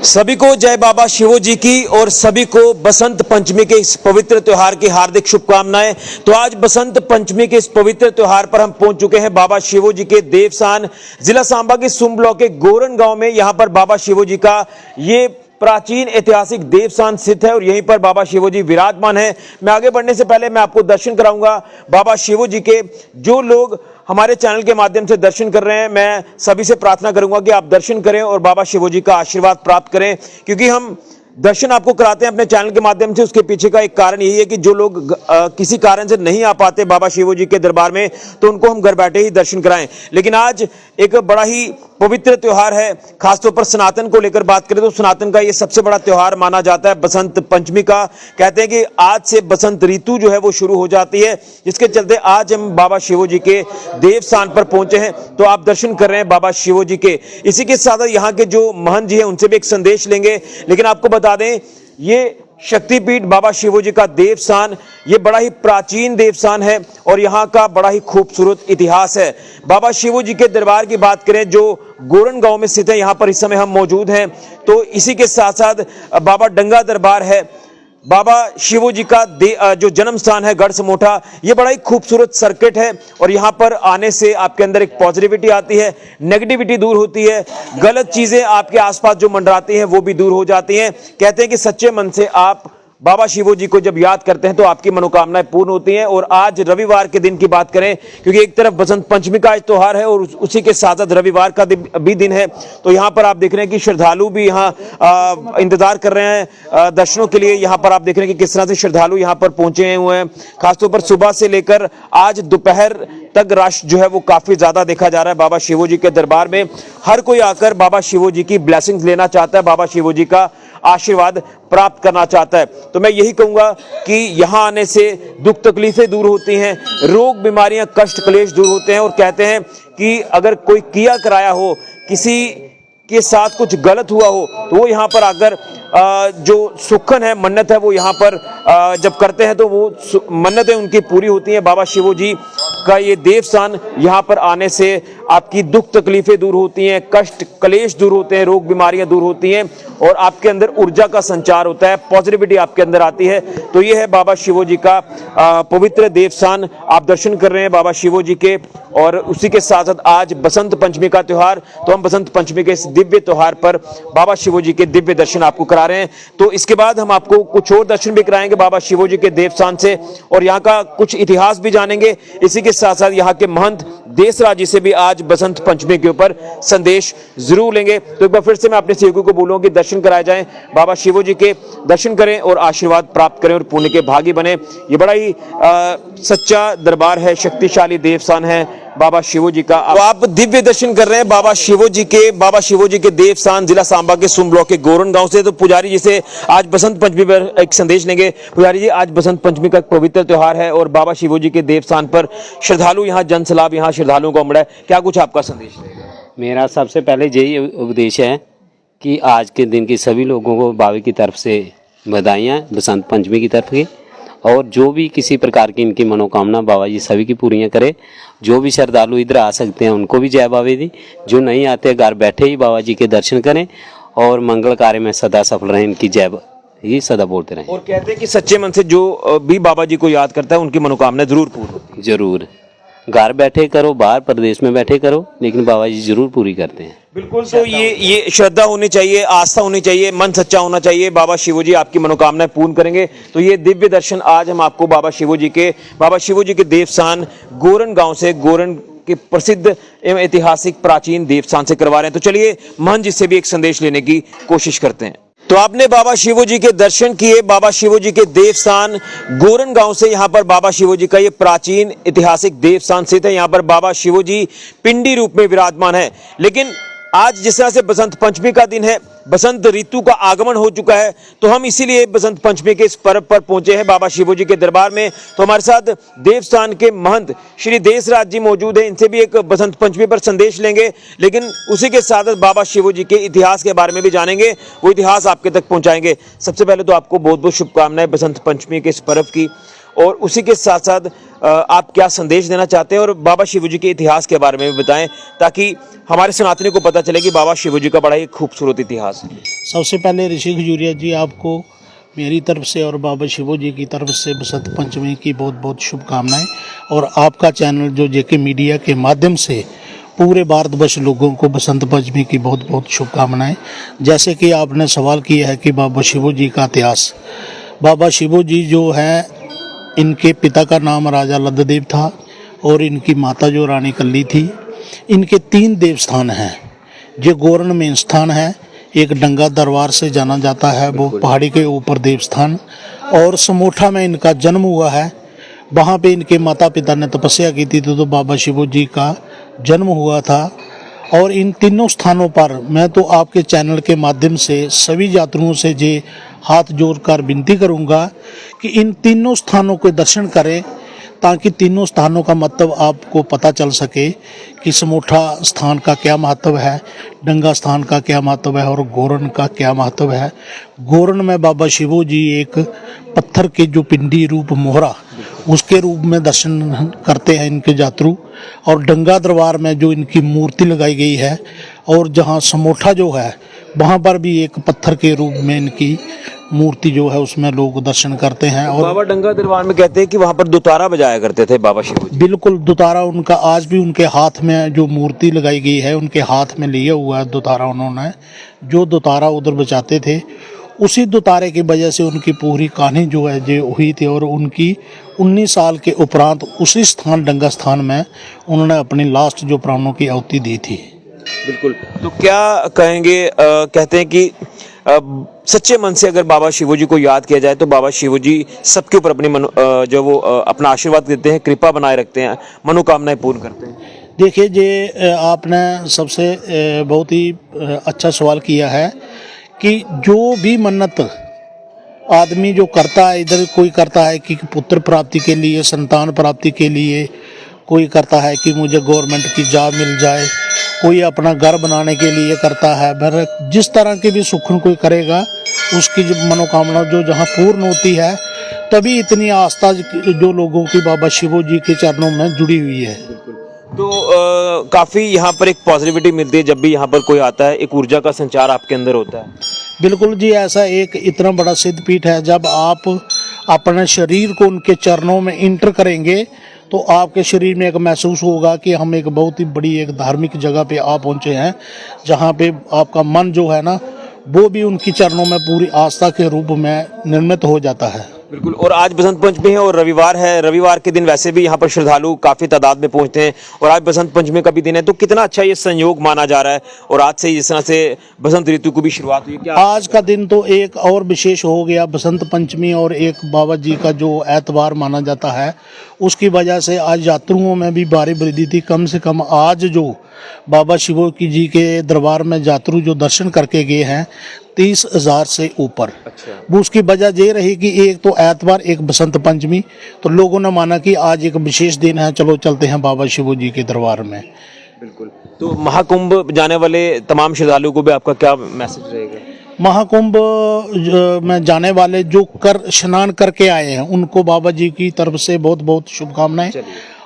सभी को जय बाबा शिवो जी की और सभी को बसंत पंचमी के इस पवित्र त्योहार की हार्दिक शुभकामनाएं। तो आज बसंत पंचमी के इस पवित्र त्योहार पर हम पहुंच चुके हैं बाबा शिवो जी के देवस्थान जिला सांबा के सुम ब्लॉक के गोरन गांव में। यहां पर बाबा शिवो जी का ये प्राचीन ऐतिहासिक देवस्थान स्थित है और यहीं पर बाबा शिवो जी विराजमान है। मैं आगे बढ़ने से पहले मैं आपको दर्शन कराऊंगा बाबा शिवो जी के। जो लोग हमारे चैनल के माध्यम से दर्शन कर रहे हैं, मैं सभी से प्रार्थना करूंगा कि आप दर्शन करें और बाबा शिवो जी का आशीर्वाद प्राप्त करें, क्योंकि हम दर्शन आपको कराते हैं अपने चैनल के माध्यम से। उसके पीछे का एक कारण यही है कि जो लोग किसी कारण से नहीं आ पाते बाबा शिवो जी के दरबार में, तो उनको हम घर बैठे ही दर्शन कराएं। लेकिन आज एक बड़ा ही पवित्र त्योहार है, खासतौर पर सनातन को लेकर बात करें तो सनातन का ये सबसे बड़ा त्योहार माना जाता है बसंत पंचमी का। कहते हैं कि आज से बसंत ऋतु जो है वो शुरू हो जाती है, जिसके चलते आज हम बाबा शिवो जी के देवस्थान पर पहुंचे हैं। तो आप दर्शन कर रहे हैं बाबा शिवो जी के। इसी के साथ यहाँ के जो महंत जी हैं उनसे भी एक संदेश लेंगे। लेकिन आपको बता दें, ये शक्तिपीठ बाबा शिवो जी का देवस्थान ये बड़ा ही प्राचीन देवस्थान है और यहाँ का बड़ा ही खूबसूरत इतिहास है। बाबा शिवो जी के दरबार की बात करें जो गोरन गांव में स्थित है, यहाँ पर इस समय हम मौजूद हैं। तो इसी के साथ साथ बाबा डंगा दरबार है। बाबा शिवो जी का जो जन्म स्थान है गढ़ समोठा, ये बड़ा ही खूबसूरत सर्किट है और यहाँ पर आने से आपके अंदर एक पॉजिटिविटी आती है, नेगेटिविटी दूर होती है, गलत चीजें आपके आसपास जो मंडराती हैं वो भी दूर हो जाती हैं। कहते हैं कि सच्चे मन से आप बाबा शिवो जी को जब याद करते हैं तो आपकी मनोकामनाएं पूर्ण होती हैं। और आज रविवार के दिन की बात करें, क्योंकि एक तरफ बसंत पंचमी का त्योहार है और उसी के साथ साथ रविवार का भी दिन है, तो यहाँ पर आप देख रहे हैं कि श्रद्धालु भी यहाँ इंतजार कर रहे हैं दर्शनों के लिए। यहाँ पर आप देख रहे हैं कि किस तरह से श्रद्धालु यहाँ पर पहुंचे हुए हैं। खासतौर पर सुबह से लेकर आज दोपहर तक रश जो है वो काफी ज्यादा देखा जा रहा है बाबा शिवो जी के दरबार में। हर कोई आकर बाबा शिवो जी की ब्लेसिंग्स लेना चाहता है, बाबा शिवो जी का आशीर्वाद प्राप्त करना चाहता है। तो मैं यही कहूंगा कि यहां आने से दुख तकलीफें दूर होती हैं, रोग बीमारियां कष्ट क्लेश दूर होते हैं। और कहते हैं कि अगर कोई किया कराया हो, किसी के साथ कुछ गलत हुआ हो, तो वो यहाँ पर आकर जो सुखन है, मन्नत है, वो यहाँ पर जब करते हैं तो वो मन्नतें उनकी पूरी होती हैं। बाबा शिवो जी का ये देवस्थान, यहाँ पर आने से आपकी दुख तकलीफें दूर होती हैं, कष्ट क्लेश दूर होते हैं, रोग बीमारियां दूर होती हैं और आपके अंदर ऊर्जा का संचार होता है, पॉजिटिविटी आपके अंदर आती है। तो ये है बाबा शिवो जी का पवित्र देवस्थान। आप दर्शन कर रहे हैं बाबा शिवो जी के और उसी के साथ साथ आज बसंत पंचमी का त्योहार। तो हम बसंत पंचमी के इस दिव्य त्योहार पर बाबा शिवो जी के दिव्य दर्शन आपको करा रहे हैं। तो इसके बाद हम आपको कुछ और दर्शन भी कराएंगे बाबा शिवो जी के देवस्थान से और यहाँ का कुछ इतिहास भी जानेंगे। इसी के साथ साथ यहाँ के महंत देसराज जी से भी आज बसंत पंचमी के ऊपर संदेश जरूर लेंगे। तो एक बार फिर से मैं अपने सेवकों को बोलूंगा कि दर्शन कराए जाएं, बाबा शिवो जी के दर्शन करें और आशीर्वाद प्राप्त करें और पुण्य के भागी बने। ये बड़ा ही सच्चा दरबार है, शक्तिशाली देवस्थान है बाबा शिवो जी का। तो आप दिव्य दर्शन कर रहे हैं बाबा शिवो जी के देवस्थान जिला सांबा के सुम ब्लॉक के गोरन गांव से। तो पुजारी जी से आज बसंत पंचमी पर एक संदेश लेंगे। पुजारी जी, आज बसंत पंचमी का एक पवित्र त्योहार है और बाबा शिवो जी के देवस्थान पर श्रद्धालु यहाँ जनसैलाब यहाँ श्रद्धालुओं का उमड़ा है, क्या कुछ आपका संदेश रहेगा? मेरा सबसे पहले यही उपदेश है कि आज के दिन की सभी लोगों को बाबा की तरफ से बधाइयाँ बसंत पंचमी की तरफ की, और जो भी किसी प्रकार की इनकी मनोकामना बाबा जी सभी की पूरियां करे। जो भी श्रद्धालु इधर आ सकते हैं उनको भी जय बाबा दी, जो नहीं आते घर बैठे ही बाबा जी के दर्शन करें और मंगल कार्य में सदा सफल रहें, इनकी जय ये सदा बोलते रहें। और कहते हैं कि सच्चे मन से जो भी बाबा जी को याद करता है उनकी मनोकामना जरूर पूर्ण होती है। जरूर, घर बैठे करो, बाहर प्रदेश में बैठे करो, लेकिन बाबा जी जरूर पूरी करते हैं। बिल्कुल। तो ये श्रद्धा होनी चाहिए, आस्था होनी चाहिए, मन सच्चा होना चाहिए, बाबा शिवो जी आपकी मनोकामनाएं पूर्ण करेंगे। तो ये दिव्य दर्शन आज हम आपको बाबा शिवो जी के देवस्थान गोरन गांव से, गोरन के प्रसिद्ध एवं ऐतिहासिक प्राचीन देवस्थान से करवा रहे हैं। तो चलिए महंत जी से भी एक संदेश लेने की कोशिश करते हैं। तो आपने बाबा शिवो जी के दर्शन किए, बाबा शिवो जी के देवस्थान गोरन गांव से। यहाँ पर बाबा शिवो जी का ये प्राचीन ऐतिहासिक देवस्थान स्थित है। यहाँ पर बाबा शिवो जी पिंडी रूप में विराजमान है। लेकिन आज जिस तरह से बसंत पंचमी का दिन है, बसंत ऋतु का आगमन हो चुका है, तो हम इसीलिए बसंत पंचमी के इस पर्व पर पहुंचे हैं बाबा शिवो जी के दरबार में। तो हमारे साथ देवस्थान के महंत श्री देसराज जी मौजूद हैं, इनसे भी एक बसंत पंचमी पर संदेश लेंगे। लेकिन उसी के साथ बाबा शिवो जी के इतिहास के बारे में भी जानेंगे, वो इतिहास आपके तक पहुंचाएंगे। सबसे पहले तो आपको बहुत बहुत शुभकामनाएं बसंत पंचमी के इस पर्व की। और उसी के साथ साथ आप क्या संदेश देना चाहते हैं और बाबा शिवजी के इतिहास के बारे में भी बताएं, ताकि हमारे सनातनी को पता चले कि बाबा शिवजी का बड़ा ही खूबसूरत इतिहास है। सबसे पहले ऋषि खजूरिया जी, आपको मेरी तरफ से और बाबा शिवो जी की तरफ से बसंत पंचमी की बहुत बहुत शुभकामनाएं। और आपका चैनल जो जेके मीडिया के माध्यम से पूरे भारतवर्ष लोगों को बसंत पंचमी की बहुत बहुत शुभकामनाएं। जैसे कि आपने सवाल किया है कि बाबा शिवो जी का इतिहास, बाबा शिवो जी जो है, इनके पिता का नाम राजा लद्धदेव था और इनकी माता जो रानी कल्ली थी। इनके 3 देवस्थान हैं। जो गोरन में स्थान है, एक डंगा दरबार से जाना जाता है, वो पहाड़ी के ऊपर देवस्थान, और समोठा में इनका जन्म हुआ है। वहाँ पे इनके माता पिता ने तपस्या की थी तो बाबा शिवो जी का जन्म हुआ था। और इन तीनों स्थानों पर मैं तो आपके चैनल के माध्यम से सभी यात्रियों से जे हाथ जोड़कर विनती करूँगा कि इन तीनों स्थानों के दर्शन करें, ताकि तीनों स्थानों का महत्व आपको पता चल सके कि समोठा स्थान का क्या महत्व है, डंगा स्थान का क्या महत्व है और गोरन का क्या महत्व है। गोरन में बाबा शिवो जी एक पत्थर के जो पिंडी रूप मोहरा, उसके रूप में दर्शन करते हैं इनके यात्रु। और डंगा दरबार में जो इनकी मूर्ति लगाई गई है, और जहाँ समोठा जो है वहाँ पर भी एक पत्थर के रूप में इनकी मूर्ति जो है, उसमें लोग दर्शन करते हैं। और बाबा डंगा दरबार में कहते हैं कि वहाँ पर दुतारा बजाया करते थे बाबा शिवो जी। बिल्कुल, दुतारा उनका आज भी उनके हाथ में जो मूर्ति लगाई गई है, उनके हाथ में लिया हुआ है दुतारा। उन्होंने जो दुतारा उधर बजाते थे, उसी दुतारे की वजह से उनकी पूरी कहानी जो है जो हुई थी। और उनकी 19 साल के उपरांत उसी स्थान डंगा स्थान में उन्होंने अपनी लास्ट जो प्राणों की आहुति दी थी। बिल्कुल। तो क्या कहेंगे, कहते हैं कि सच्चे मन से अगर बाबा शिवो जी को याद किया जाए तो बाबा शिवो जी सबके ऊपर अपनी अपना आशीर्वाद देते हैं, कृपा बनाए रखते हैं, मनोकामनाएं पूर्ण करते हैं। देखिए, ये आपने सबसे बहुत ही अच्छा सवाल किया है कि जो भी मन्नत आदमी जो करता है, इधर कोई करता है कि पुत्र प्राप्ति के लिए, संतान प्राप्ति के लिए, कोई करता है कि मुझे गवर्नमेंट की जॉब मिल जाए, कोई अपना घर बनाने के लिए करता है। पर जिस तरह की भी सुखन कोई करेगा, उसकी जो मनोकामना जो जहाँ पूर्ण होती है, तभी इतनी आस्था जो लोगों की बाबा शिवो जी के चरणों में जुड़ी हुई है। तो काफ़ी यहाँ पर एक पॉजिटिविटी मिलती है जब भी यहाँ पर कोई आता है, एक ऊर्जा का संचार आपके अंदर होता है। बिल्कुल जी, ऐसा एक इतना बड़ा सिद्धपीठ है, जब आप अपने शरीर को उनके चरणों में इंटर करेंगे तो आपके शरीर में एक महसूस होगा कि हम एक बहुत ही बड़ी एक धार्मिक जगह पे आ पहुँचे हैं, जहाँ पे आपका मन जो है ना, वो भी उनकी चरणों में पूरी आस्था के रूप में निर्मित हो जाता है। बिल्कुल। और आज बसंत पंचमी है और रविवार है। रविवार के दिन वैसे भी यहाँ पर श्रद्धालु काफी तादाद में पहुंचते हैं और आज बसंत पंचमी का भी दिन है, तो कितना अच्छा ये संयोग माना जा रहा है। और आज से जिस तरह से बसंत ऋतु की भी शुरुआत हुई, क्या आज का दिन तो एक और विशेष हो गया, बसंत पंचमी और एक बाबा जी का जो एतवार माना जाता है, उसकी वजह से आज यात्रुओं में भी भारी वृद्धि थी। कम से कम आज जो बाबा शिवो की जी के दरबार में यात्रु जो दर्शन करके गए हैं, 30,000 से ऊपर। वो उसकी वजह ये रही कि एक तो एतवार, एक बसंत पंचमी, तो लोगों ने माना कि आज एक विशेष दिन है, चलो चलते हैं बाबा शिवो जी के दरबार में। बिल्कुल। तो महाकुंभ जाने वाले तमाम श्रद्धालुओं को भी आपका क्या मैसेज रहेगा? महाकुंभ में जाने वाले जो स्नान करके आए हैं, उनको बाबा जी की तरफ से बहुत बहुत शुभकामनाएं।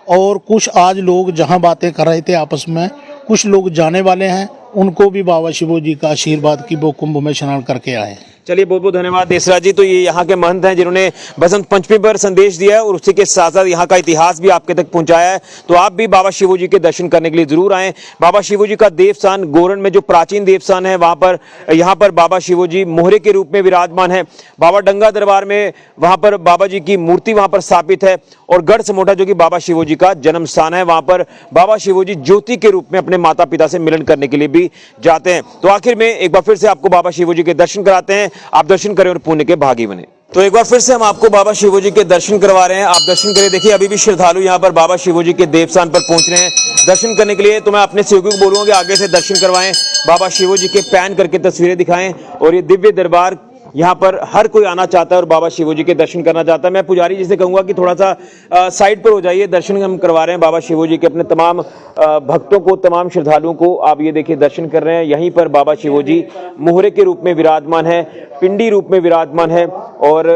और कुछ आज लोग जहां बातें कर रहे थे आपस में, कुछ लोग जाने वाले हैं, उनको भी बाबा शिवो जी का आशीर्वाद की वो कुंभ में स्नान करके आए। चलिए, बहुत बहुत धन्यवाद देसराज जी। तो ये यहाँ के महंत हैं जिन्होंने बसंत पंचमी पर संदेश दिया है और उसी के साथ साथ यहाँ का इतिहास भी आपके तक पहुंचाया है। तो आप भी बाबा शिवो जी के दर्शन करने के लिए जरूर आएं। बाबा शिवो जी का देवस्थान गोरन में जो प्राचीन देवस्थान है, वहाँ पर यहाँ पर बाबा शिवो जी मोहरे के रूप में विराजमान है। बाबा डंगा दरबार में वहाँ पर बाबा जी की मूर्ति वहाँ पर स्थापित है। और गढ़ समोठा जो कि बाबा शिवो जी का जन्म स्थान है, वहाँ पर बाबा शिवो जी ज्योति के रूप में अपने माता पिता से मिलन करने के लिए भी जाते हैं। तो आखिर में एक बार फिर से आपको बाबा शिवो जी के दर्शन कराते हैं, आप दर्शन करें और पुण्य के भागी बने। तो एक बार फिर से हम आपको बाबा शिवो जी के दर्शन करवा रहे हैं, आप दर्शन करें। देखिए, अभी भी श्रद्धालु यहाँ पर बाबा शिवो जी के देवस्थान पर पहुंच रहे हैं दर्शन करने के लिए। तो मैं अपने सहयोगी को बोलूंगा कि आगे से दर्शन करवाएं, बाबा शिवो जी के पैन करके तस्वीरें दिखाएं और ये दिव्य दरबार यहाँ पर हर कोई आना चाहता है और बाबा शिवो जी के दर्शन करना चाहता है। मैं पुजारी जी से कहूंगा कि थोड़ा सा साइड पर हो जाइए, दर्शन हम करवा रहे हैं बाबा शिवो जी के अपने तमाम भक्तों को, तमाम श्रद्धालुओं को। आप ये देखिए दर्शन कर रहे हैं। यहीं पर बाबा शिवो जी मोहरे के रूप में विराजमान है, पिंडी रूप में विराजमान है और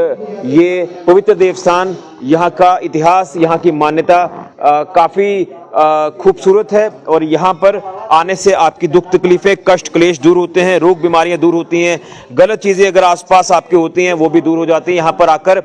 ये पवित्र देवस्थान, यहाँ का इतिहास, यहाँ की मान्यता काफी खूबसूरत है और यहाँ पर आने से आपकी दुख तकलीफें, कष्ट क्लेश दूर होते हैं, रोग बीमारियां दूर होती हैं, गलत चीजें अगर आसपास आपके होती हैं वो भी दूर हो जाती हैं। यहाँ पर आकर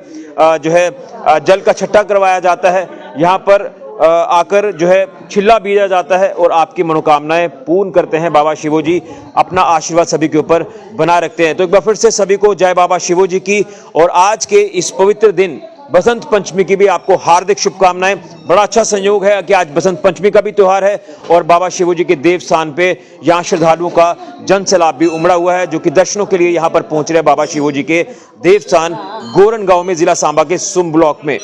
जो है जल का छट्टा करवाया जाता है, यहाँ पर आकर जो है छिल्ला बीजा जाता है और आपकी मनोकामनाएं पूर्ण करते हैं बाबा शिवो जी। अपना आशीर्वाद सभी के ऊपर बना रखते हैं। तो एक बार फिर से सभी को जय बाबा शिवो जी की। और आज के इस पवित्र दिन बसंत पंचमी की भी आपको हार्दिक शुभकामनाएं। बड़ा अच्छा संयोग है कि आज बसंत पंचमी का भी त्योहार है और बाबा शिवो जी के देव स्थान पे यहाँ श्रद्धालुओं का जन सैलाब भी उमड़ा हुआ है, जो कि दर्शनों के लिए यहाँ पर पहुंच रहे हैं बाबा शिवो जी के देव स्थान गोरन गांव में, जिला सांबा के सुम ब्लॉक में।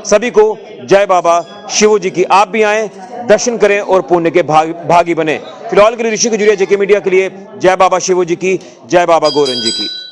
सभी को जय बाबा शिवो जी की। आप भी आए, दर्शन करें और पुण्य के भागी बने। फिलहाल के लिए ऋषि खजूरिया जेके मीडिया के लिए जय बाबा शिवो जी की, जय बाबा गोरन जी की।